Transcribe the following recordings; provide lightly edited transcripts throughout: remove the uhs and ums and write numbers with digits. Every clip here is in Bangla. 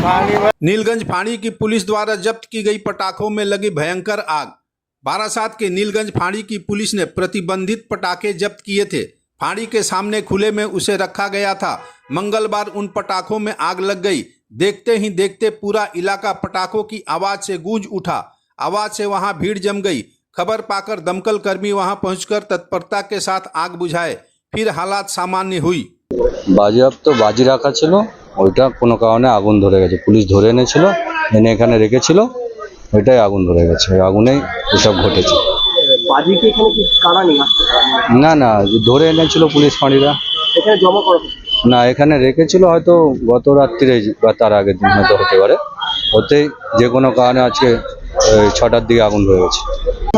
नीलगंज फाड़ी की पुलिस द्वारा जब्त की गई पटाखों में लगी भयंकर आग। बारासात के नीलगंज फाड़ी की पुलिस ने प्रतिबंधित पटाखे जब्त किए थे। फाड़ी के सामने खुले में उसे रखा गया था। मंगलवार उन पटाखों में आग लग गई। देखते ही देखते पूरा इलाका पटाखों की आवाज से गूंज उठा। आवाज से वहां भीड़ जम गई। खबर पाकर दमकल कर्मी वहां पहुंचकर तत्परता के साथ आग बुझाए। फिर हालात सामान्य हुई। বাজেয়াপ্ত বাজি রাখা ছিল, ওইটা কোনো কারণে আগুন ধরে গেছে। পুলিশ ধরে এনেছিল, এনে এখানে রেখেছিল, ওইটাই আগুন ধরে গেছে। ওই আগুনেই এসব ঘটেছে। বাজি কি এখানে কি কারা নিয়ে আসছে? না না, ধরে এনেছিল পুলিশ ফাঁড়িরা। এখানে জমা করা হচ্ছে? না, এখানে রেখেছিল, হয়তো গত রাত্রিরে বা তার আগের দিন হয়তো হতে পারে। ওতেই যে কোনো কারণে আজকে 6টার দিকে আগুন ধরে গেছে।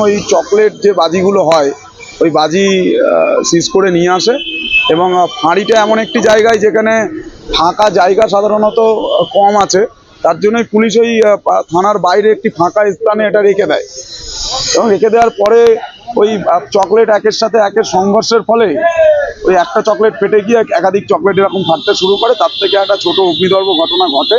ওই চকলেট যে বাজিগুলো হয়, ওই বাজি সিজ করে নিয়ে আসে এবং ফাঁড়িটা এমন একটি জায়গায় যেখানে ফাঁকা জায়গা সাধারণত কম আছে, তার জন্যই পুলিশ ওই থানার বাইরে একটি ফাঁকা স্থানে এটা রেখে দেয় এবং রেখে দেওয়ার পরে ওই চকলেট একের সাথে একের সংঘর্ষের ফলে ওই একটা চকলেট ফেটে গিয়ে একাধিক চকলেট এরকম ফাটতে শুরু করে। তার থেকে একটা ছোট অগ্নিদর্ভ ঘটনা ঘটে।